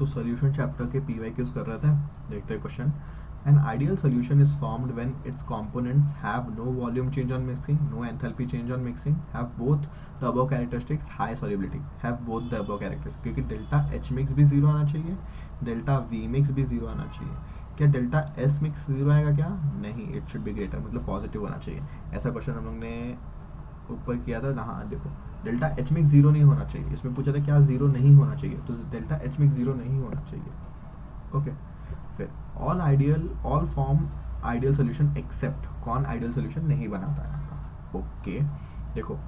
तो solution chapter के PYQs कर रहे थे, देखते हैं question. An ideal solution is formed when its components have no volume change on mixing, no enthalpy change on mixing, have both the above characteristics, high solubility, have both the above characteristics. क्योंकि delta H mix भी zero आना चाहिए, delta V mix भी zero आना चाहिए. क्या delta S mix zero आएगा क्या? नहीं, इट शुड बी ग्रेटर, मतलब पॉजिटिव होना चाहिए. ऐसा क्वेश्चन हम लोग ने ऊपर किया था. हाँ देखो, डेल्टा H mix जीरो नहीं होना चाहिए. इसमें पूछा था क्या जीरो नहीं होना चाहिए, तो डेल्टा H mix जीरो नहीं होना चाहिए. ओके. फिर all form ideal solution except, कौन आइडियल सोल्यूशन नहीं बनाता है आपका? ओके. देखो,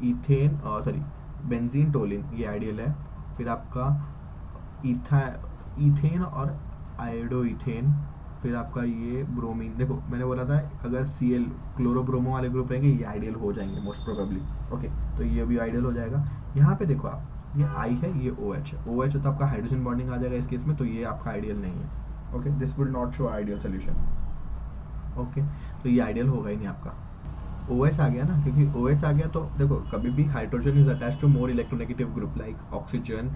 इथेन सॉरी बेंजीन टोलिन ये आइडियल है. फिर आपका इथेन और आयोडोइथेन. फिर आपका ये ब्रोमीन. देखो मैंने बोला था अगर Cl क्लोरोब्रोमो वाले ग्रुप रहेंगे ये आइडियल हो जाएंगे मोस्ट प्रोबेबली. ओके, तो ये भी आइडियल हो जाएगा. यहाँ पे देखो आप, ये I है, ये OH है. OH है तो आपका हाइड्रोजन बॉन्डिंग आ जाएगा इस केस में, तो ये आपका आइडियल नहीं है. Okay, this will not show ideal solution. Okay, तो ये आइडियल होगा ही नहीं आपका. OH आ गया ना, क्योंकि OH आ गया तो देखो कभी भी hydrogen is attached to more electronegative group like oxygen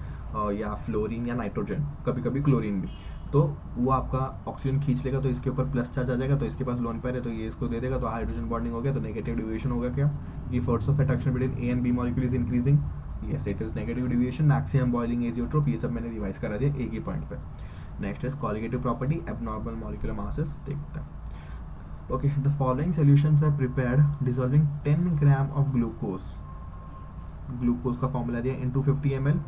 या फ्लोरीन या नाइट्रोजन, कभी कभी क्लोरीन भी. तो वो आपका ऑक्सीजन खींच लेगा तो इसके ऊपर प्लस चार्ज आ जाएगा, तो इसके पास लोन पेयर है तो ये इसको दे देगा, तो हाइड्रोजन बॉन्डिंग हो गया, तो नेगेटिव डिविएशन होगा. क्या ये force of attraction between A and B molecule is increasing. Yes, it is negative deviation. Maximum boiling azeotrope, ये सब मैंने रिवाइज करा दिया एक ही पॉइंट पे. Next is colligative property, abnormal molecular masses देखते हैं. Okay, the following solutions are prepared dissolving 10 gram of glucose. Glucose का फॉर्मूला दिया in 250 ml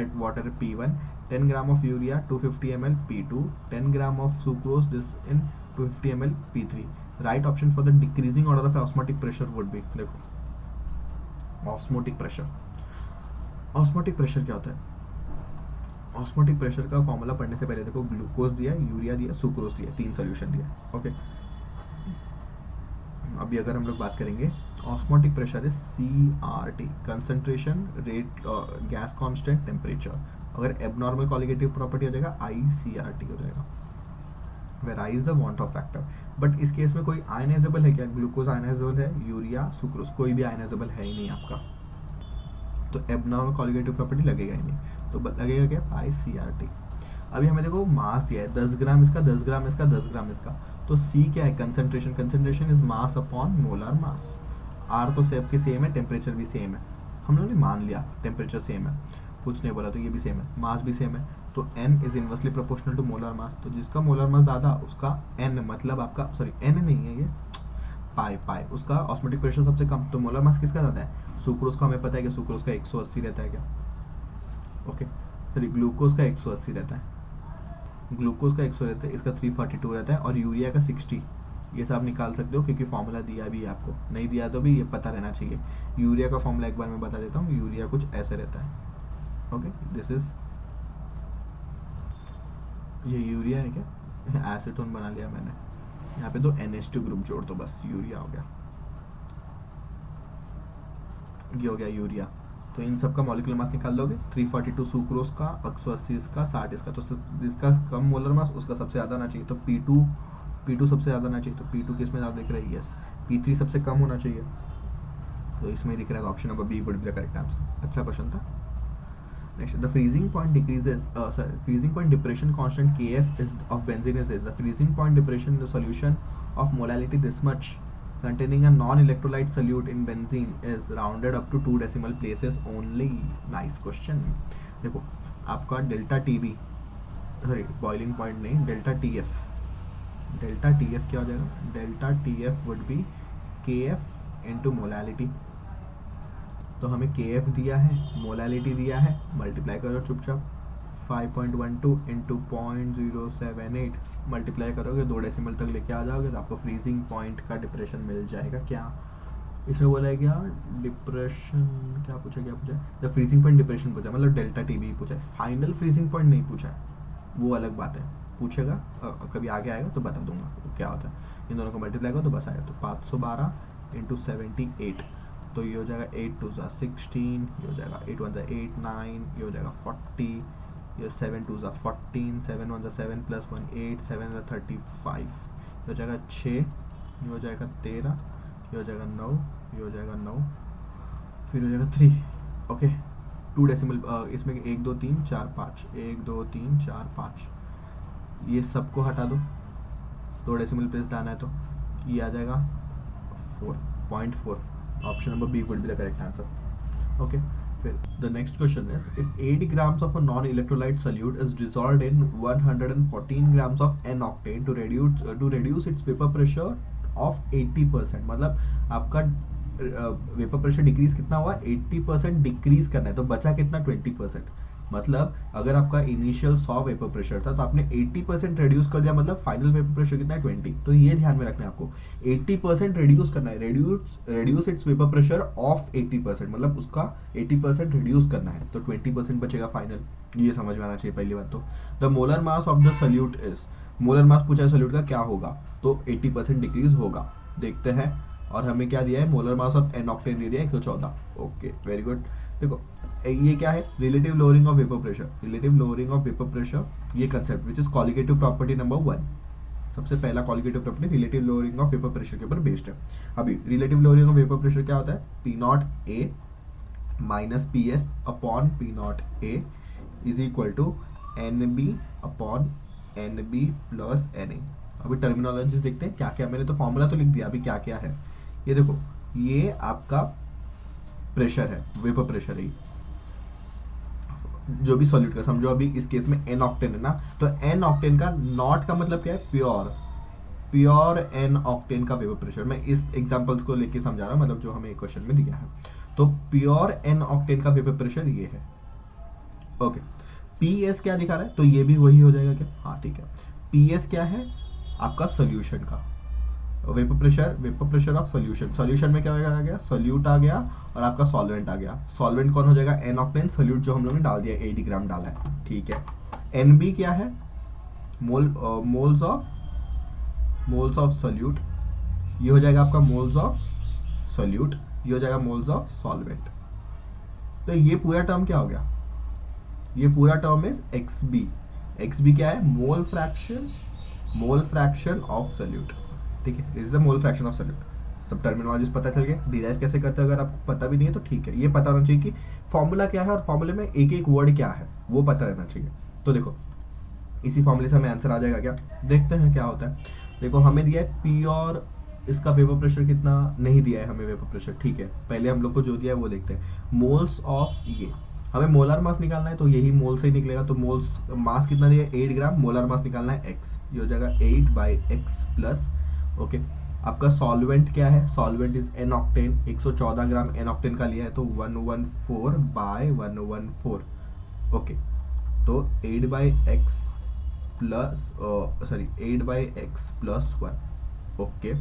at water P1, 10 gram of urea 250 ml P2, 10 gram of sucrose this in 250 ml P3. Right option for the decreasing order of osmotic pressure would be, देखो osmotic pressure. osmotic pressure क्या होता है? osmotic pressure का formula पढ़ने से पहले देखो, glucose दिया, यूरिया दिया, सुक्रोज दिया, 3 सोल्यूशन दिया. ओके, अभी अगर हम लोग बात करेंगे, osmotic pressure is CRT, concentration, rate, gas constant, temperature. अगर एबनॉर्मल कॉलिगेटिव प्रॉपर्टी हो जाएगा ICRT हो जाएगा, where I is the van't Hoff factor. But इस केस में कोई आयनाइजेबल है क्या? ग्लूकोज आयनाइजेबल है, यूरिया, सुक्रोज कोई भी आयनाइजेबल है ही नहीं आपका, तो एबनॉर्मल कॉलिगेटिव प्रॉपर्टी लगेगा ही नहीं. तो लगेगा क्या? ICRT. अभी हमें देखो मास दिया है 10 ग्राम इसका, 10 ग्राम इसका, 10 ग्राम इसका, तो C क्या है? Concentration. Concentration is mass upon molar mass. R तो सब के सेम है, टेम्परेचर भी सेम है. हम लोगों ने मान लिया टेम्परेचर सेम है, कुछ नहीं बोला, तो ये भी सेम है, मास भी सेम है. तो N is inversely proportional to molar mass. तो जिसका मोलर मास ज़्यादा उसका N, मतलब आपका सॉरी N नहीं है ये, पाई उसका ऑस्मोटिक प्रेशर सबसे कम. तो मोलर मास किसका ज़्यादा है? सुक्रोज का. हमें पता है कि सुक्रोज का 180 रहता है क्या? ओके, सॉरी ग्लूकोज का 180 रहता है, ग्लूकोज का 100 रहता है, इसका 342 रहता है, और यूरिया का 60. ये सब आप निकाल सकते हो क्योंकि फॉर्मूला दिया भी है आपको, नहीं दिया तो भी ये पता रहना चाहिए. यूरिया का फॉर्मूला एक बार मैं बता देता हूँ. यूरिया कुछ ऐसे रहता है. ओके, दिस इज ये यूरिया है क्या? एसीटोन बना लिया मैंने, यहाँ पे 2 NH2 ग्रुप जोड़ दो, बस यूरिया हो गया. ये हो गया यूरिया. तो इन सब का मॉलिक्यूलर मास निकाल लोगे. 342 सुक्रोज का, 180 इसका, 60 इसका. तो जिसका कम मोलर मास उसका सबसे ज़्यादा आना चाहिए, तो P2 सबसे ज़्यादा आना चाहिए. तो P2 किस में ज़्यादा दिख रहा है? यस, P3 सबसे कम होना चाहिए, तो इसमें दिख रहा है. Option number B would be the correct answer. अच्छा क्वेश्चन था. Next, the freezing point decreases, freezing point depression constant Kf is of benzene is the freezing point depression in the solution of molality this much containing a non-electrolyte solute in benzene is rounded up to 2 decimal places only. Nice question. देखो आपका delta TB, sorry boiling point नहीं, delta TF. Delta TF क्या हो जाएगा? Delta TF would be KF into molality. तो हमें KF दिया है, मोलालिटी दिया है, मल्टीप्लाई करो चुपचाप. 5.12 इंटू 0.078 मल्टीप्लाई करोगे, 2 डेसिमल तक लेके आ जाओगे, तो आपको फ्रीजिंग पॉइंट का डिप्रेशन मिल जाएगा. क्या इसमें बोला है? क्या डिप्रेशन, क्या पूछा? द फ्रीजिंग पॉइंट डिप्रेशन पूछा, मतलब डेल्टा TB पूछा है. फाइनल फ्रीजिंग पॉइंट नहीं पूछा है, वो अलग बात है. पूछेगा कभी आगे आएगा तो बता दूंगा क्या होता है. इन दोनों को मल्टीप्लाई करो तो बस आएगा. तो 512 इंटू 78, तो ये हो जाएगा 8 2 16, ये हो जाएगा 8 1 8 9, ये हो जाएगा 40, ये 7 2 14, 7 1 7 प्लस 1 8, 7 35, ये हो जाएगा 6, ये हो जाएगा 13, ये हो जाएगा 9, ये हो जाएगा 9, फिर हो जाएगा 3. ओके, टू डेसिमल, इसमें 1 2 3 4 5, 1 2 3 4 5, ये सबको हटा दो, 2 डेसिमल प्लेस लाना है तो ये आ जाएगा 4.4. Option number B would be the correct answer. Okay, फिर the next question is, if 80 grams of a non-electrolyte solute is dissolved in 114 grams of N-octane to reduce its vapor pressure of 80%, मतलब आपका vapour pressure decrease कितना हुआ, 80% decrease करना है, तो बचा कितना, 20%. मतलब अगर आपका इनिशियल 100 वेपर प्रेशर था तो आपने 80% रिड्यूस कर दिया, मतलब फाइनल वेपर प्रेशर कितना है, 20. तो ये ध्यान में रखना है आपको, 80% रिड्यूस करना है, reduce it's vapour pressure of 80%, मतलब उसका 80% रिड्यूस करना है, तो 20% बचेगा फाइनल. ये समझ में आना चाहिए पहली बात. तो the molar mass of the solute is, molar mass पूछा है सोल्यूट का क्या होगा, तो 80% डिक्रीज होगा. देखते हैं, और हमें क्या दिया है, molar mass of n octane दे दिया 114. Okay, very good. देखो ये क्या है, relative lowering of vapour pressure, relative lowering of vapour pressure, ये concept which is colligative property number 1. सबसे पहला colligative property relative lowering of vapour pressure के ऊपर बेस्ड है. अभी relative lowering of vapour pressure क्या होता है, P naught A minus P S upon P naught A is equal to N B upon N B plus N A. अभी terminologies देखते हैं क्या क्या, मैंने तो फॉर्मूला तो लिख दिया, अभी क्या क्या है ये देखो. ये आपका प्रेशर है, वेपर प्रेशर है, जो भी सॉल्यूट का, समझो अभी इस केस में एन ऑक्टेन है ना, तो एन ऑक्टेन का नॉट का मतलब क्या है, प्योर एन ऑक्टेन का वेपर प्रेशर. मैं इस एग्जांपल्स को लेके समझा रहा हूँ, मतलब जो हमें क्वेश्चन में दिया है. तो प्योर एन ऑक्टेन का वेपर प्रेशर ये है. ओके, पी एस क्या दिखा रहा है, तो ये भी वही हो जाएगा क्या, हाँ ठीक है. पी एस क्या है, आपका सोल्यूशन का vapour pressure of solution. Solution में क्या आ गया, सोल्यूट आ गया और आपका सॉल्वेंट आ गया. सॉल्वेंट कौन हो जाएगा, एन ऑक्टेन. सोल्यूट जो हम लोगों ने डाल दिया 80 ग्राम डाला है, ठीक है. एन बी क्या है, मोल्स ऑफ सोल्यूट, ये हो जाएगा आपका मोल्स ऑफ सोल्यूट, ये हो जाएगा मोल्स ऑफ सॉल्वेंट. तो ये पूरा टर्म क्या हो गया, ये पूरा term is X B. X B क्या है, मोल फ्रैक्शन ऑफ सोल्यूट, ठीक है. This is the mole fraction of solute. सब टर्मिनोलॉजीज पता चल गए, डिराइव कैसे करते हैं अगर आपको पता भी नहीं है तो ठीक है, ये पता होना चाहिए कि फॉर्मूला क्या है और फॉर्मूले में एक एक वर्ड क्या है वो पता रहना चाहिए. तो देखो इसी फॉर्मूले से हमें आंसर आ जाएगा क्या, देखते हैं क्या होता है. देखो हमें दिया है पी और इसका वेपर प्रेशर कितना, नहीं दिया है हमें वेपर प्रेशर, ठीक है. पहले हम लोग को जो दिया है वो देखते हैं. मोल्स ऑफ, ये हमें मोलर मास निकालना है तो यही मोल से ही निकलेगा. तो मोल्स मास कितना दिया है, 8 ग्राम. मोलर मास निकालना है x, ये हो जाएगा 8/x प्लस. ओके, आपका सॉल्वेंट क्या है, solvent is n octane. 114 gram n octane का लिया है तो 114/114. ओके, तो 8/x plus 8/x plus 1. Okay,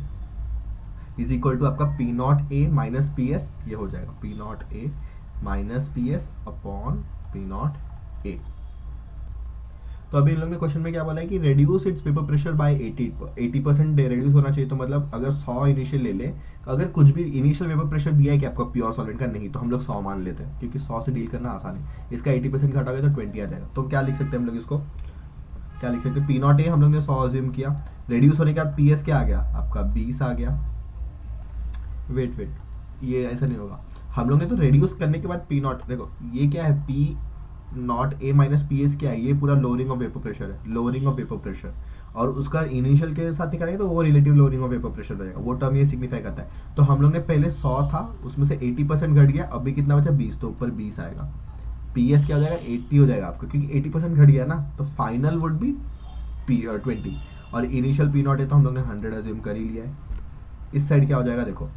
is equal to आपका P naught A minus P S, ये हो जाएगा P naught A minus P S upon P naught A. तो अभी इन लोगों ने क्वेश्चन में क्या बोला है कि reduce it's vapour pressure by 80% reduce होना चाहिए. तो मतलब अगर 100 इनिशियल ले ले, अगर कुछ भी इनिशियल वेपर प्रेशर दिया है कि आपका प्योर सॉल्वेंट का, नहीं तो हम लोग 100 मान लेते हैं क्योंकि 100 से डील करना आसान है. इसका 80% घटाओगे तो 20 आ जाएगा. तो क्या लिख सकते हैं हम लोग, इसको क्या लिख सकते हैं, पी नॉट ए हम लोग ने 100 अज्यूम किया, रेड्यूस होने के बाद पी एस क्या आ गया आपका 20 आ गया. वेट, ये ऐसा नहीं होगा, हम लोग ने तो रेड्यूस करने के बाद पी नॉट, देखो ये क्या है, P naught A minus P S क्या है, ये पूरा लोअरिंग ऑफ वेपर प्रेशर है, लोअरिंग ऑफ वेपर प्रेशर. और उसका इनिशियल के साथ निकालेंगे तो वो relative lowering of vapour pressure रहेगा, वो टर्म ये सिग्निफाई करता है. तो हम लोग ने पहले 100 था, उसमें से 80% घट गया, अभी कितना बचा 20, तो ऊपर 20 आएगा. पी एस क्या हो जाएगा 80 हो जाएगा आपका, क्योंकि 80% घट गया ना, तो फाइनल वुड बी 20. और इनिशियल पी नॉट है तो हम लोग ने 100 अज्यूम कर ही लिया है. इस साइड क्या हो जाएगा, देखो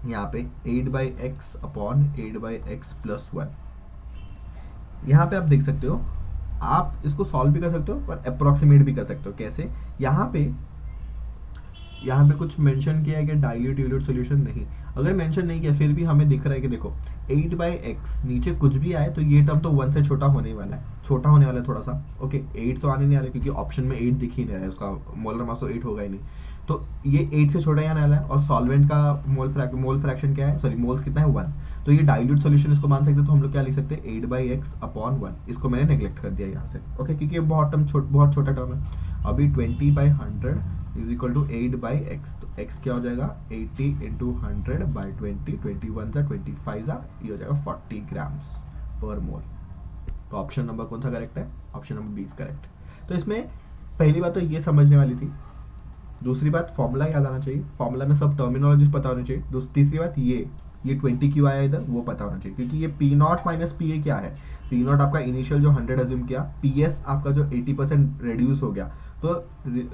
यहाँ पे 8/x अपॉन 8/x प्लस 1. यहाँ पे आप देख सकते हो, आप इसको सॉल्व भी कर सकते हो पर अप्रोक्सीमेट भी कर सकते हो. कैसे, यहाँ पे कुछ मेंशन किया है कि डाइल्यूट यूलेट सॉल्यूशन, नहीं, अगर मेंशन नहीं किया फिर भी हमें दिख रहा है कि देखो 8/x नीचे कुछ भी आए तो ये टर्म तो 1 से छोटा होने वाला है, थोड़ा सा. ओके, 8 तो आने नहीं आ रहा क्योंकि ऑप्शन में 8 दिख ही नहीं रहा है, उसका मोलर मास तो 8 होगा ही नहीं. तो ये 8 से छोटा यहाँ आना है. और सॉल्वेंट का मोल फ्रैक्शन क्या है, सॉरी मोल्स कितना है 1. तो ये डाइल्यूट सॉल्यूशन इसको मान सकते हैं. तो हम लोग क्या लिख सकते हैं 8/x अपॉन 1. इसको मैंने नेग्लेक्ट कर दिया यहाँ से. ओके, क्योंकि ये बहुत छोटा टर्म है. अभी 20/100 इज इक्वल टू 8/x. तो x क्या हो जाएगा 80 × 100/20, 21 × 25 ये हो जाएगा 40 ग्राम्स. पर मोल। तो ऑप्शन नंबर कौन सा करेक्ट है? Option number 20 correct. तो इसमें पहली बात तो ये समझने वाली थी, दूसरी बात फॉर्मूला याद आना चाहिए, फॉर्मूला में सब टर्मिनोलॉजीज पता होनी चाहिए। तीसरी बात ये 20 क्यों आया इधर वो पता होना चाहिए, क्योंकि ये P not minus P A क्या है। पी नॉट आपका इनिशियल जो 100 अज्यूम किया, पी एस आपका जो 80% रिड्यूस हो गया, तो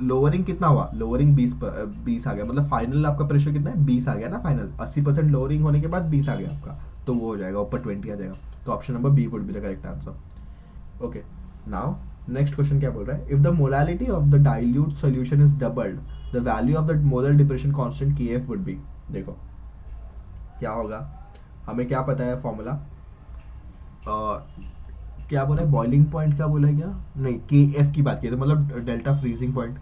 लोअरिंग कितना हुआ? लोअरिंग 20 आ गया, मतलब फाइनल आपका प्रेशर कितना है? 20 आ गया ना फाइनल, 80% लोअरिंग होने के बाद 20 आ गया आपका, तो वो हो जाएगा ऊपर 20 आ जाएगा। तो option number B would be the correct answer. Okay, now next question क्या बोल रहा है? If the molality of the dilute solution is doubled, the value of the molar depression constant K F would be. देखो क्या होगा, हमें क्या पता है फॉर्मूला, क्या बोला है? बॉइलिंग पॉइंट का बोला है क्या? नहीं, के एफ की बात की, तो मतलब delta freezing point,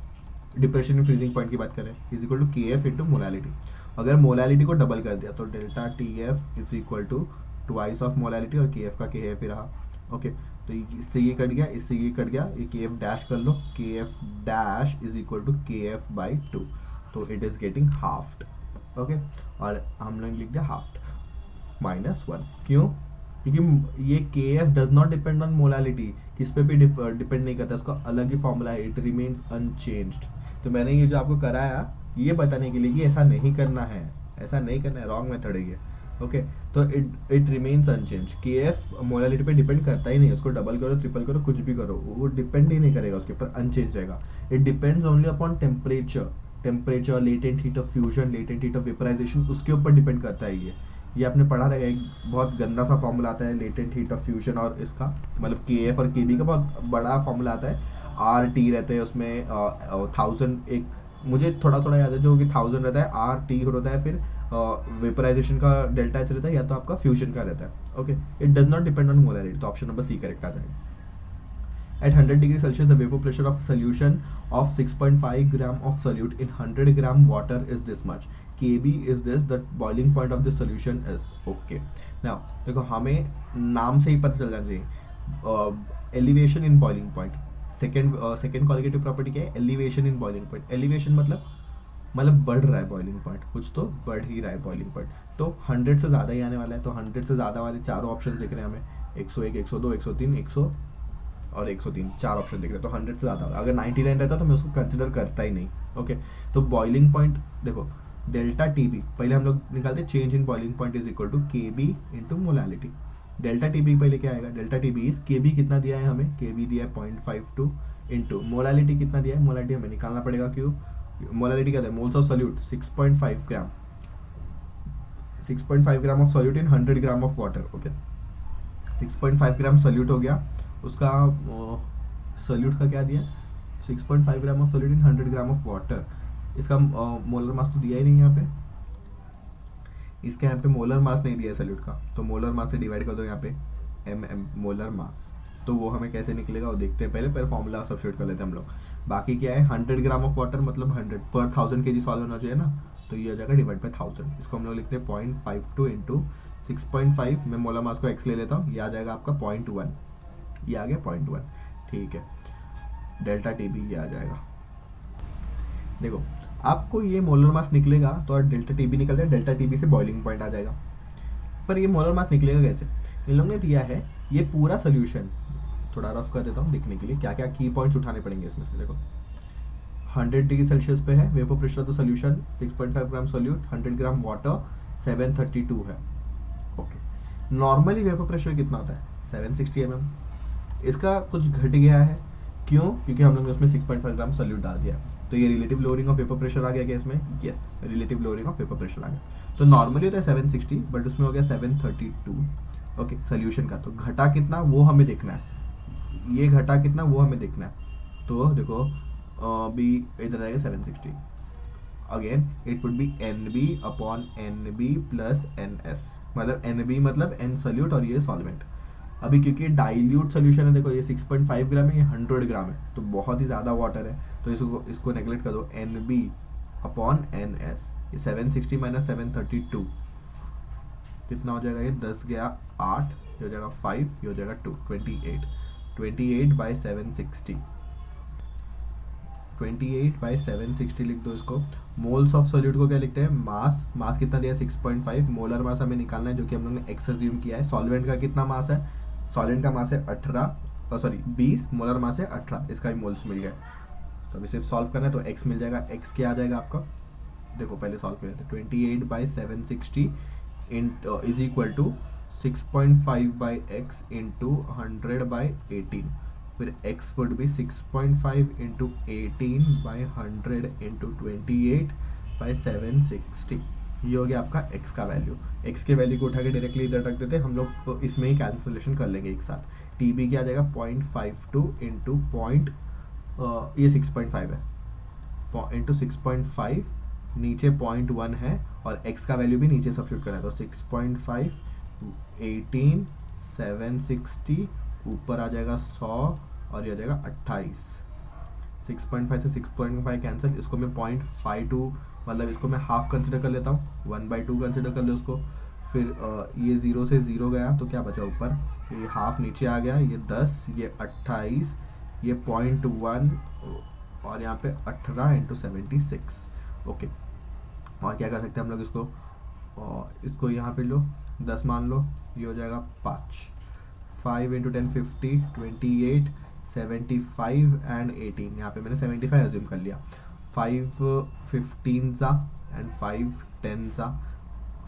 depression in freezing point की बात करें, is equal to K F into molality. अगर मोलालिटी को डबल कर दिया तो delta T F is equal to twice of molality, और के एफ का के एफ ही रहा। ओके, तो इससे ये कट गया, इससे ये कट गया, ये के एफ डैश कर लो, K F dash is equal to K F by 2, तो it is getting halved. Okay, और हमने लिख दिया हाफ्ड माइनस 1। क्यों? क्योंकि ये के F does not depend on molality, किस पे भी डिपेंड नहीं करता, इसका अलग ही फॉर्मूला है, इट रिमेन्स अनचेंज्ड। तो मैंने ये जो आपको कराया ये बताने के लिए कि ऐसा नहीं करना है, ऐसा नहीं करना है, रॉन्ग मेथड है ये। ओके, तो इट रिमेन्स अनचेंज। के एफ मोलालिटी पे डिपेंड करता ही नहीं, उसको डबल करो ट्रिपल करो कुछ भी करो, वो डिपेंड ही नहीं करेगा उसके ऊपर, अनचेंज रहेगा। It depends only upon temperature, latent heat of fusion, latent heat of vaporisation, उसके ऊपर डिपेंड करता है ये आपने पढ़ा रहेगा। एक बहुत गंदा सा फॉर्मूला आता है लेटेंट हीट ऑफ फ्यूजन, और इसका मतलब के एफ और के बी का बहुत बड़ा फॉर्मूला आता है, आर टी रहते हैं उसमें 1000, एक मुझे थोड़ा थोड़ा याद है जो कि 1000 रहता है, आर टी होता है, फिर वेपराइजेशन का डेल्टा एच रहता है, या तो आपका फ्यूजन का रहता है। Okay, it does not depend on molarity, तो ऑप्शन नंबर सी करेक्ट आ जाएगा। At 100 degrees Celsius, the vapor pressure of solution of 6.5 gram of solute in 100 gram water is this much. Kb is this, the boiling point of the solution is. Okay. Now, देखो हमें नाम से ही पता चल जाना चाहिए, elevation in boiling point. Second colligative property क्या है? Elevation in boiling point. Elevation मतलब बढ़ रहा है बॉइलिंग पॉइंट, कुछ तो बढ़ ही रहा है बॉइलिंग पॉइंट, तो 100 से ज़्यादा ही आने वाला है। तो 100 से ज़्यादा वाले चारों ऑप्शन दिख रहे हैं हमें, 101, 102, 103, 100 और 103, चार ऑप्शन दिख रहे हैं, तो 100 से ज़्यादा। अगर 99 रहता तो मैं उसको कंसिडर करता ही नहीं। ओके, तो बॉइलिंग पॉइंट देखो, डेल्टा टी बी पहले हम लोग निकालते, change in boiling point is equal to K B into molality. Delta T B पहले क्या आएगा? Delta T B is K B कितना दिया है हमें? के बी दिया है 0.52 इंटू मोलालिटी कितना दिया है? मोलालिटी हमें निकालना पड़ेगा, क्यों? मोलालिटी क्या है? Moles of solute 6.5 gram, 6.5 gram of solute in 100 gram of water. Okay, 6.5 gram solute हो गया, उसका सोल्यूट का क्या दिया? 6.5 gram of solute in 100 gram of water. इसका मोलर मास तो दिया ही नहीं यहाँ पे, इसके यहाँ पे मोलर मास नहीं दिया है सोल्यूट का, तो मोलर मास से डिवाइड कर दो यहाँ पे एम मोलर मास, तो वो हमें कैसे निकलेगा वो देखते हैं। पहले फॉर्मूला सब्स्टिट्यूट कर लेते हैं हम लोग। बाकी क्या है? 100 ग्राम ऑफ वाटर मतलब 100 पर 1000 kg सॉल्व होना चाहिए ना, तो ये हो जाएगा डिवाइड बाई 1000। इसको हम लोग लिखते हैं 0.52 इंटू 6.5, मैं मोलर मास को एक्स ले लेता हूँ, ये आ जाएगा आपका 0.1, ये आ गया 0.1। ठीक है, डेल्टा टी बी ये आ जाएगा। देखो आपको ये मोलर मास निकलेगा तो डेल्टा टी बी निकल जाए, डेल्टा टी बी से बॉइलिंग पॉइंट आ जाएगा। पर ये मोलर मास निकलेगा कैसे? इन लोगों ने दिया है ये पूरा सोल्यूशन, थोड़ा रफ कर देता हूँ देखने के लिए क्या क्या की पॉइंट्स उठाने पड़ेंगे इसमें से। देखो 100 डिग्री सेल्सियस पे है vapour pressure of the solution, 6.5 gram solute, 100 gram water, 732 है। ओके, नॉर्मली वेपर प्रेशर कितना होता है? 760 mm। इसका कुछ घट गया है, क्यों? क्योंकि हम लोग ने उसमें 6.5 ग्राम सोल्यूट डाल दिया, तो ये relative lowering of vapour pressure आ गया क्या इसमें? Yes, relative lowering of vapour pressure आ गया। तो नॉर्मली होता है 760, बट उसमें हो गया 732। ओके, सोल्यूशन का तो घटा कितना वो हमें देखना है, ये घटा कितना वो हमें देखना है। तो देखो बी इधर आएगा 760, again it would be NB upon NB plus NS, मतलब NB मतलब N सोल्यूट और ये सॉल्वेंट। अभी क्योंकि डाइल्यूट सोल्यूशन है, देखो ये 6.5 ग्राम है, ये 100 ग्राम है, तो बहुत ही ज़्यादा वाटर है, तो इसको नेगलेक्ट कर दो, NB अपॉन NS। ये 760 माइनस 732 कितना हो जाएगा? ये 10 गया 8, ये हो जाएगा 5, ये हो जाएगा 2, 28 बाई 760, 28 बाई 760 लिख दो इसको। मोल्स ऑफ सोल्यूट को क्या लिखते हैं? मास कितना दिया? 6.5। मोलर मास हमें निकालना है, जो कि हम लोग ने एक्स अज्यूम किया है। सॉल्वेंट का कितना मास है? सॉलिड का मास है 20, मोलर मास है 18, इसका भी मोल्स मिल गया। तो अभी सिर्फ सॉल्व करना है, तो x मिल जाएगा। x क्या आ जाएगा आपका, देखो पहले सॉल्व कर लेते हैं। 28/760 is equal to 6.5/x into 100/18, फिर x would be 6.5 into 18/100 into 28/760। ये हो गया आपका x का वैल्यू। x के वैल्यू को उठा के डायरेक्टली इधर रख देते हैं हम लोग, तो इसमें ही कैंसिलेशन कर लेंगे एक साथ। TB क्या आ जाएगा 0.52 इंटू पॉइंट, ये 6.5 है, इंटू 6.5, नीचे 0.1 है और x का वैल्यू भी नीचे सब्स्टिट्यूट करना है, तो 6.5 18 760, ऊपर आ जाएगा 100 और ये आ जाएगा 28। 6.5 से 6.5 कैंसिल, इसको मैं 0.52 मतलब इसको मैं हाफ कंसिडर कर लेता हूँ, 1/2 कंसिडर कर ले उसको। फिर ये 0 से 0 गया तो क्या बचा ऊपर, ये हाफ नीचे आ गया, ये 10, ये 28, ये 0.1 और यहाँ पे 18 इंटू 76। ओके, और क्या कर सकते हैं हम लोग इसको, इसको यहाँ पे लो 10 मान लो, ये हो जाएगा 5 इंटू 10 50, 28, 75 एंड 18, यहाँ पे मैंने 75 एज्यूम कर लिया। 5 15 ज़ा एंड 5 10 ज़ा,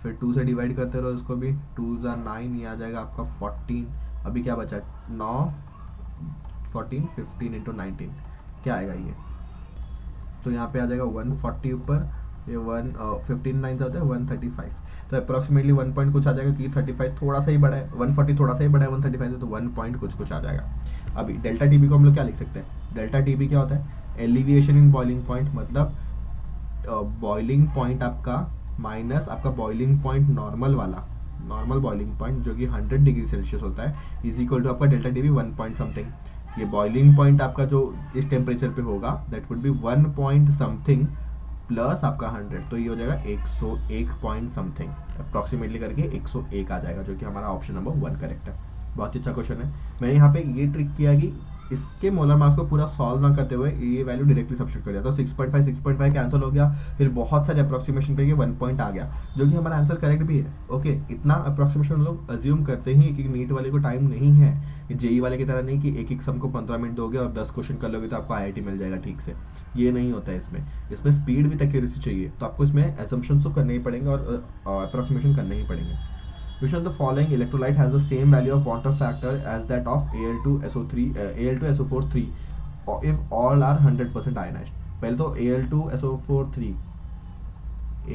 फिर 2 से डिवाइड करते रहो इसको भी, 2 ज़ा 9, ये आ जाएगा आपका 14। अभी क्या बचा 9 14 15 इंटू 19, क्या आएगा ये, तो यहाँ पे आ जाएगा 140 ऊपर, ये 15 9 से होता है 135, तो अप्रॉक्सीमेटली 1 पॉइंट कुछ आ जाएगा, क्योंकि 35 थोड़ा सा ही बड़ा है, 140 थोड़ा सा ही बड़ा है 135 से, तो 1 पॉइंट कुछ आ जाएगा। अभी डेल्टा टीबी को हम लोग क्या लिख सकते हैं, डेल्टा टीबी क्या होता है, एलिविएशन इन बॉइलिंग पॉइंट, मतलब बॉइलिंग पॉइंट आपका माइनस आपका बॉइलिंग पॉइंट नॉर्मल वाला, नॉर्मल बॉइलिंग पॉइंट जो कि 100 डिग्री सेल्सियस होता है, इज इक्वल टू आपका डेल्टा टीबी 1 पॉइंट समथिंग। ये बॉइलिंग पॉइंट आपका जो इस टेम्परेचर पे होगा that would be 1 point something plus आपका 100, तो ये हो जाएगा 101 पॉइंट समथिंग, अप्रॉक्सीमेटली करके 101 आ जाएगा, जो कि हमारा ऑप्शन नंबर 1 करेक्ट है। बहुत अच्छा क्वेश्चन है। मैंने यहाँ पे ये ट्रिक किया कि इसके मोलर मास को पूरा सॉल्व ना करते हुए ये वैल्यू डायरेक्टली सब्स्टिट्यूट कर दिया, तो 6.5 कैंसिल हो गया, फिर बहुत सारे अप्रॉक्सीमेशन करके 1 पॉइंट आ गया, जो कि हमारा आंसर करेक्ट भी है। ओके, इतना अप्रॉक्सीमेशन हम लोग अज्यूम करते ही कि नीट वाले को टाइम नहीं है, जेई वाले की तरह नहीं कि एक सम को 15 मिनट दोगे और 10 क्वेश्चन कर लोगे तो आपको IIT मिल जाएगा ठीक से, ये नहीं होता है इसमें स्पीड भी एक्यूरेसी चाहिए, तो आपको इसमें असम्पशंस तो करने ही पड़ेंगे और अप्रॉक्सीमेशन करने ही पड़ेंगे। Which of the following electrolyte has the same value of water factor as that of Al2SO3, Al2SO4 3 if all are 100% ionized? पहले तो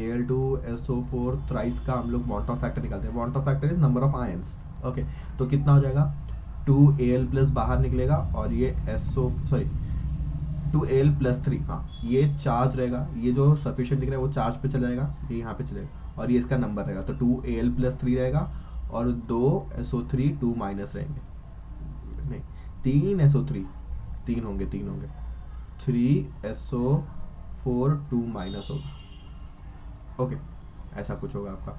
Al2SO4 थ्राइस का हम लोग वाटर फैक्टर निकालते हैं। Water factor is number of ions. Okay, तो कितना हो जाएगा, 2Al प्लस बाहर निकलेगा और ये 2Al+3, हाँ ये चार्ज रहेगा, ये जो सफिशिएंट दिख रहा है वो चार्ज पे चला जाएगा, ये यहाँ पे चलेगा और ये इसका नंबर रहेगा, तो 2Al+3 रहेगा और 2SO3 2 माइनस रहेंगे, नहीं 3SO3 3 होंगे 3SO4 2 माइनस होगा। ओके, ऐसा कुछ होगा आपका।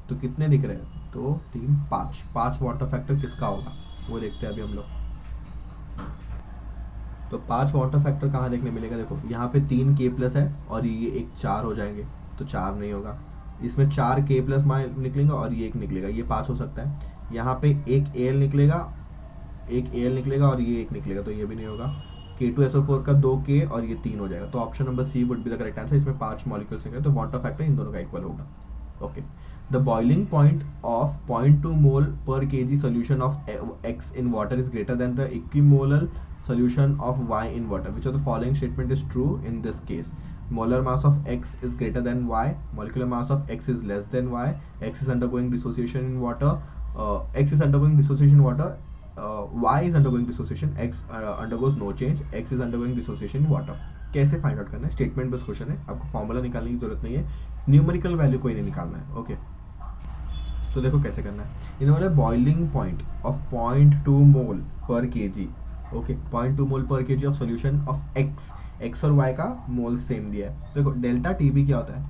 तो कितने दिख रहे हैं, 2 3 5 वाटर फैक्टर किसका होगा वो देखते हैं अभी हम लोग। तो 5 वाटर फैक्टर कहाँ देखने मिलेगा, देखो यहाँ पे 3K+ है और ये एक 4 हो जाएंगे, तो 4 नहीं होगा, इसमें 4K+ निकलेंगे और ये एक निकलेगा, ये 5 हो सकता है। यहाँ पे एक Al निकलेगा और ये एक निकलेगा, तो ये भी नहीं होगा। K2SO4 का 2K और ये 3 हो जाएगा, तो option number C would be the correct answer. इसमें 5 मॉलिक्यूल्स निकले, तो वाटर फैक्टर इन दोनों का इक्वल होगा। Okay, the boiling point of 0.2 मोल पर kg solution of X in water is greater than the equimolar solution of Y in water. Which of the following statement is true in this case? Molar mass of X is greater than Y, molecular mass of X is less than Y, X is undergoing dissociation in water, X is undergoing dissociation in water, Y is undergoing dissociation, X undergoes no change, X is undergoing dissociation in water. कैसे find out करना है, statement based question है, आपको formula निकालने की जरूरत नहीं है, न्यूमेरिकल वैल्यू कोई नहीं निकालना है। ओके, तो देखो कैसे करना है। इन्होंने बॉइलिंग पॉइंट ऑफ 0.2 मोल पर kg, ओके 0.2 मोल पर kg of solution of x और y का मोल सेम दिया है। देखो डेल्टा टीबी क्या होता है,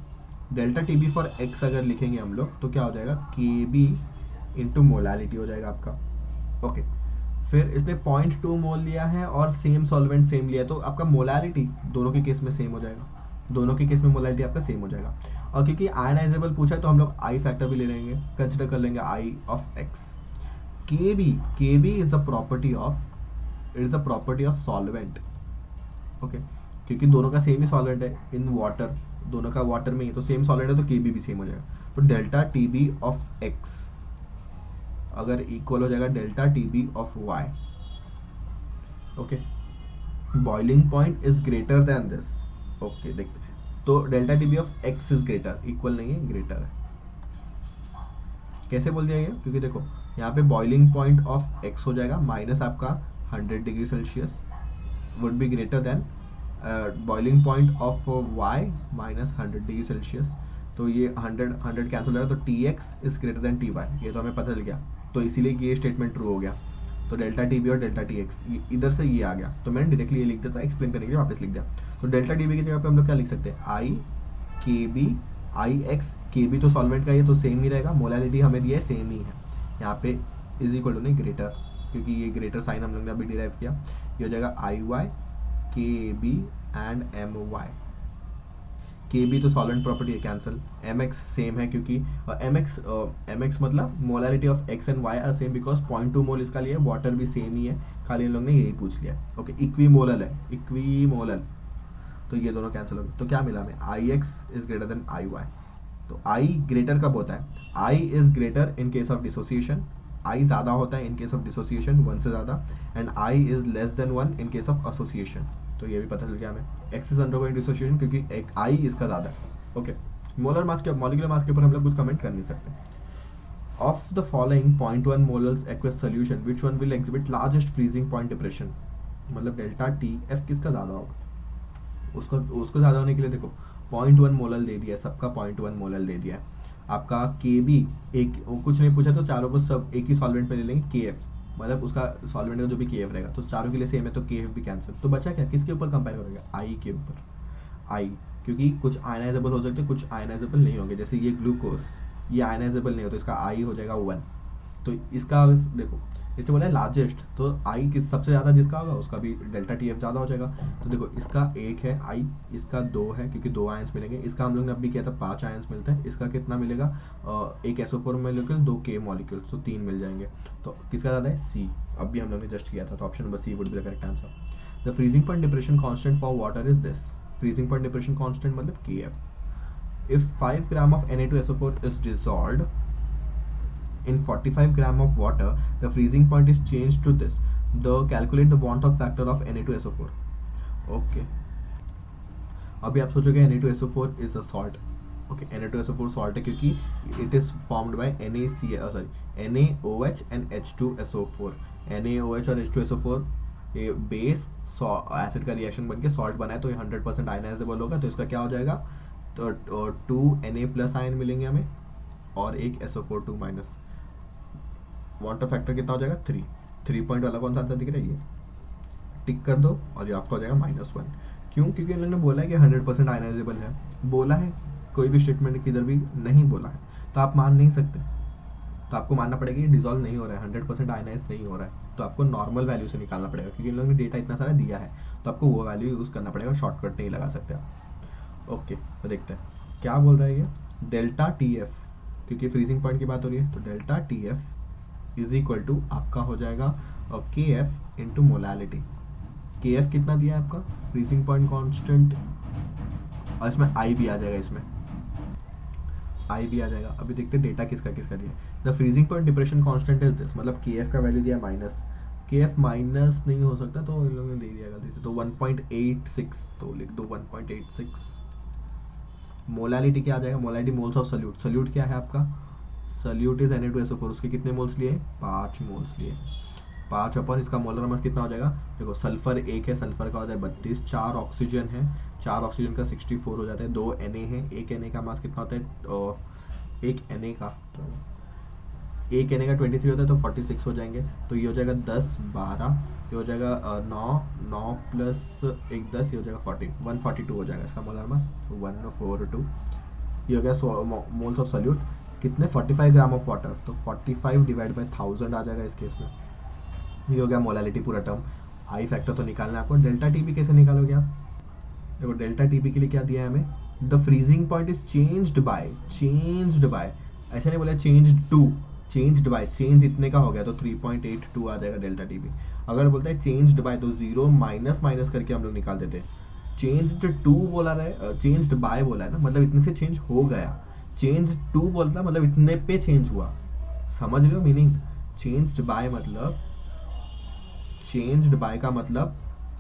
डेल्टा टीबी फॉर x अगर लिखेंगे हम लोग तो क्या हो जाएगा, kb इंटू मोलालिटी हो जाएगा आपका। ओके, फिर इसने 0.2 मोल लिया है और सेम सॉल्वेंट सेम लिया है, तो आपका मोलालिटी दोनों के केस में सेम हो जाएगा, दोनों के केस में मोलालिटी आपका सेम हो जाएगा। और क्योंकि आयनाइजेबल पूछा है तो हम लोग आई फैक्टर भी ले लेंगे, कंसिडर कर लेंगे i of X. K b is the property of, it is the property of solvent. Okay, क्योंकि दोनों का सेम ही सॉल्वेंट है इन वाटर, दोनों का वाटर में ही है, तो सेम सॉल्वेंट है तो के बी भी सेम हो जाएगा। तो delta T b of X अगर इक्वल हो जाएगा delta T b of Y. Okay, boiling point is greater than this. Okay, देखते हैं तो delta T b of X is greater, equal नहीं है, ग्रेटर है। कैसे बोल दिया ये, क्योंकि देखो यहाँ पे बॉइलिंग पॉइंट ऑफ एक्स हो जाएगा माइनस आपका 100 degree Celsius would be greater than boiling point of Y minus 100 degree Celsius. तो ये 100 कैंसिल हो जाएगा, तो T X is greater than T Y, ये तो हमें पता चल गया। तो इसीलिए ये स्टेटमेंट ट्रू हो गया। तो डेल्टा टी बी और डेल्टा टी एक्स इधर से ये आ गया, तो मैंने डायरेक्टली ये लिख दिया था, एक्सप्लेन करने के लिए वापस लिख दिया। तो डेल्टा टी बी की जगह पे हम लोग क्या लिख सकते हैं, आई के B I x, K b तो सॉल्वेंट का ये तो सेम ही रहेगा, मोलालिटी हमें दिया है सेम ही है, यहाँ पे इज इक्वल टू नहीं ग्रेटर, क्योंकि ये ग्रेटर साइन हम लोग ने अभी डिराइव किया। ये हो जाएगा i Y K b and M Y. K b तो सॉल्वेंट प्रॉपर्टी है, कैंसिल। एम एक्स सेम है क्योंकि एम एक्स मतलब molarity of X and Y are same because 0.2 mole इसका लिए, वाटर भी सेम ही है, खाली इन लोग ने यही पूछ लिया। ओके, इक्वीमोलल है, इक्वीमोलल, तो ये दोनों कैंसिल हो गए। तो क्या मिला हमें, I X is greater than I Y. तो आई ग्रेटर कब होता है, I is greater in case of dissociation, I ज़्यादा होता है in case of dissociation, one से ज़्यादा, and I is less than one in case of association. तो ये भी पता चल गया हमें, एक्स इज अंडरगोइंग डिसोसिएशन क्योंकि एक आई इसका ज़्यादा है। ओके, मोलर मास के, मॉलिक्यूलर मास के ऊपर हम लोग कुछ कमेंट कर नहीं सकते। Of the following 0.1 molars aqueous solution which one will exhibit largest freezing point depression, मतलब डेल्टा टी एफ किसका ज़्यादा होगा, उसको ज़्यादा होने के लिए देखो 0.1 मोलल दे दिया है, सबका 0.1 मोलल दे दिया है। आपका के बी एक कुछ नहीं पूछा तो चारों को सब एक ही सॉल्वेंट में ले लेंगे, के एफ मतलब उसका सॉल्वेंट का जो भी के एफ रहेगा, तो चारों के लिए सेम है तो के एफ भी कैंसिल। तो बचा क्या, किसके ऊपर कंपेयर करेगा, आई के ऊपर, आई, क्योंकि कुछ आयनाइजेबल हो सकते हैं, कुछ आयनाइजेबल नहीं होंगे, जैसे ये ग्लूकोज, ये आयनाइजेबल नहीं हो तो इसका आई हो जाएगा 1। तो इसका देखो इसने बोला है लार्जेस्ट, तो आई किस सबसे ज़्यादा जिसका होगा उसका भी डेल्टा टी एफ ज़्यादा हो जाएगा। तो देखो इसका 1 है आई, इसका 2 है क्योंकि 2 आयंस मिलेंगे, इसका हम लोग ने अभी किया था 5 आयंस मिलते हैं, इसका कितना मिलेगा, एक SO4 मॉलिक्यूल 2 के मॉलिक्यूल, तो 3 मिल जाएंगे। तो किसका ज़्यादा है, सी, अभी हम लोग ने जस्ट किया था, तो option number C would be the correct answer. The freezing point depression constant for water is this, freezing point depression constant मतलब K f. If 5 gram of Na2SO4 is dissolved in 45 gram of water, the freezing point is changed to this. Calculate the want-off factor of Na2SO4. Okay. अभी आप सोचोगे Na2SO4 is a salt. Okay, Na2SO4 salt है क्योंकि it is formed by NaOH and H2SO4. NaOH और H2SO4 ये base acid का reaction बन के सॉल्ट बना है, तो ये 100% आयनाइजेबल होगा, तो इसका क्या हो जाएगा, तो 2 Na+ आयन मिलेंगे हमें और एक SO4 2 माइनस। वाटर फैक्टर कितना हो जाएगा, 3 पॉइंट वाला कौन सा आंसर दिख रहा है, ये टिक कर दो और ये आपका हो जाएगा -1। क्यों, क्योंकि इन लोगों ने बोला है कि 100% आयनाइजेबल है, बोला है, कोई भी स्टेटमेंट किधर भी नहीं बोला है तो आप मान नहीं सकते, तो आपको मानना पड़ेगा ये डिजॉल्व नहीं हो रहा है, 100% आयनाइज नहीं हो रहा है, तो आपको नॉर्मल वैल्यू से निकालना पड़ेगा, क्योंकि इन लोगों ने डेटा इतना सारा दिया है तो आपको वो वैल्यू यूज़ करना पड़ेगा, शॉर्टकट नहीं लगा सकते आप। ओके, तो देखते हैं क्या बोल रहा है ये, डेल्टा टी एफ, क्योंकि फ्रीजिंग पॉइंट की बात हो रही है, तो delta T F is equal to आपका हो जाएगा K F into molality. K f कितना दिया है आपका, फ्रीजिंग पॉइंट कांस्टेंट, और इसमें आई भी आ जाएगा, इसमें आई भी आ जाएगा। अभी देखते हैं डेटा किसका किसका दिया है। The freezing point depression constant is this, मतलब के एफ का वैल्यू दिया माइनस, के एफ माइनस नहीं हो सकता तो इन लोगों ने दे दिया गलती से, तो 1.86, तो लिख दो 1.86। मोलालिटी क्या आ जाएगा, molality moles of solute, solute क्या है आपका, सल्यूट इज Na2SO4, उसके कितने मोल्स लिए, 5 मोल्स लिए, 5 अपन इसका मोलर मास कितना हो जाएगा, देखो सल्फर 1 है, सल्फर का हो जाए 32, 4 ऑक्सीजन है, 4 ऑक्सीजन का 64 हो जाता है, 2 Na है, 1 Na का मास कितना होता है, एक Na का 23 होता है तो 46 हो जाएंगे, तो ये हो जाएगा 10 12, ये हो जाएगा 9 प्लस 1 10, ये हो जाएगा 142 हो जाएगा इसका मोलर मास, 142। ये हो गया मोल्स ऑफ सॉल्यूट, कितने 45 ग्राम ऑफ वाटर, तो 45 डिवाइड बाई 1000 आ जाएगा इस केस में। ये हो गया मोलालिटी पूरा टर्म। आई फैक्टर तो निकालना है आपको, डेल्टा टीपी कैसे निकालोगे आप, देखो डेल्टा टीपी के लिए क्या दिया है हमें, the freezing point is changed by, ऐसा नहीं बोला चेंज्ड चेंज्ड बाय, चेंज इतने का हो गया तो 3.82 आ जाएगा डेल्टा टी भी। अगर बोलता है चेंज्ड बाय तो जीरो माइनस माइनस करके हम लोग निकाल देते हैं। चेंज्ड टू बोला रहा, चेंज्ड बाय बोला है ना, मतलब इतने से चेंज हो गया। चेंज टू बोलता मतलब इतने पे चेंज हुआ, समझ रहे हो मीनिंग। चेंज्ड बाय मतलब, चेंज्ड बाय का मतलब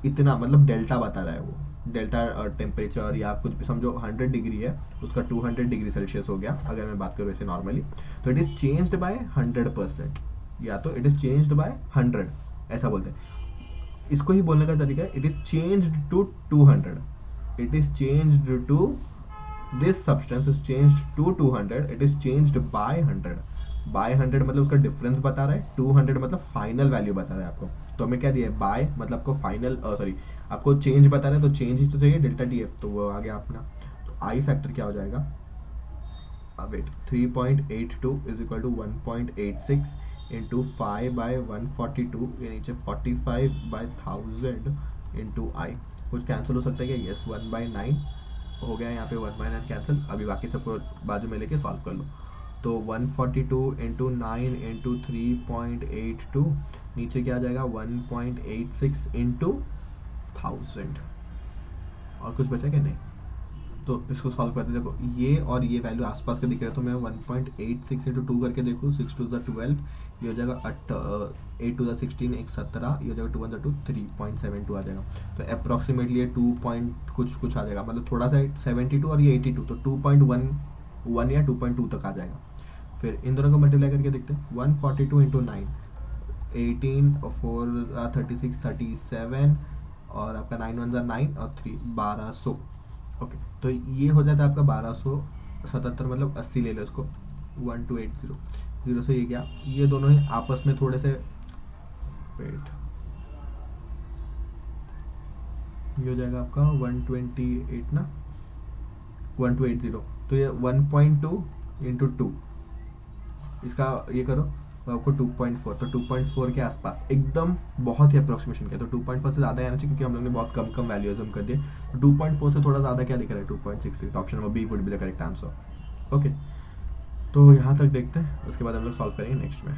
इतना, मतलब डेल्टा बता रहा है वो, डेल्टा टेम्परेचर या कुछ भी समझो 100 डिग्री है, उसका 200 डिग्री सेल्सियस हो गया अगर मैं बात करूँ वैसे नॉर्मली, तो इट इज़ चेंज्ड बाय 100%, या तो इट इज़ चेंज्ड बाय 100, ऐसा बोलते हैं। इसको ही बोलने का तरीका है, it is changed to 200, it is changed to, this substance is changed to 200, it is changed by 100। By 100 मतलब उसका डिफरेंस बता रहा है, 200 मतलब फाइनल वैल्यू बता रहा है आपको। तो हमें क्या दिया है, बाय मतलब आपको फाइनल, सॉरी आपको चेंज बता रहा है, तो चेंज ही तो चाहिए डेल्टा टी एफ, तो वो आ गया अपना। तो आई फैक्टर क्या हो जाएगा, wait, 3.82 is equal to 1.86 into 5/142, ये नीचे 45/1000 इंटू आई। कुछ कैंसिल हो सकता है क्या, यस, 1/9 हो गया यहाँ पे, 1/9 कैंसिल। अभी बाकी सबको बाजू में लेके सॉल्व कर लो। तो 142 इंटू 9 इंटू 3.82, नीचे क्या आ जाएगा 1.86 इंटू 1000। और कुछ बचा क्या, नहीं। तो इसको सॉल्व करते देखो, ये और ये वैल्यू आसपास के दिख रहे हैं, तो मैं 1.86 इंटू 2 करके देखूँ, 6 2 12, ये हो जाएगा 8 2 16, 1 17, ये हो जाएगा 2 1 2 3.72 आ जाएगा। तो अप्रॉक्सीमेटली ये 2 पॉइंट कुछ कुछ आ जाएगा, मतलब थोड़ा सा 72 और ये 82, तो 2.11 या 2.2 तक आ जाएगा। फिर इन दोनों को मल्टीप्लाई करके देखते हैं, 142 इंटू 9, 18 और 4 36 37, और आपका 9 1 9 और 3 1200। ओके, तो ये हो जाता है आपका 1277, मतलब 80 ले लो इसको, 1280 जीरो से ये क्या, ये दोनों ही आपस में थोड़े से, वेट, ये हो जाएगा आपका 128 ना, 1280, तो ये 1.2 इंटू 2, इसका ये करो तो आपको 2.4, तो 2.4 के आसपास, एकदम बहुत ही अप्रोक्सीमेशन किया, तो 2.4 से ज़्यादा आना चाहिए क्योंकि हम लोग ने बहुत कम कम वैल्यूज हम कर दिए। तो 2.4 से थोड़ा ज़्यादा क्या दिख रहा है, 2.63, तो option number B would be the correct answer. Okay, तो यहाँ तक देखते हैं, उसके बाद हम लोग सॉल्व करेंगे नेक्स्ट में।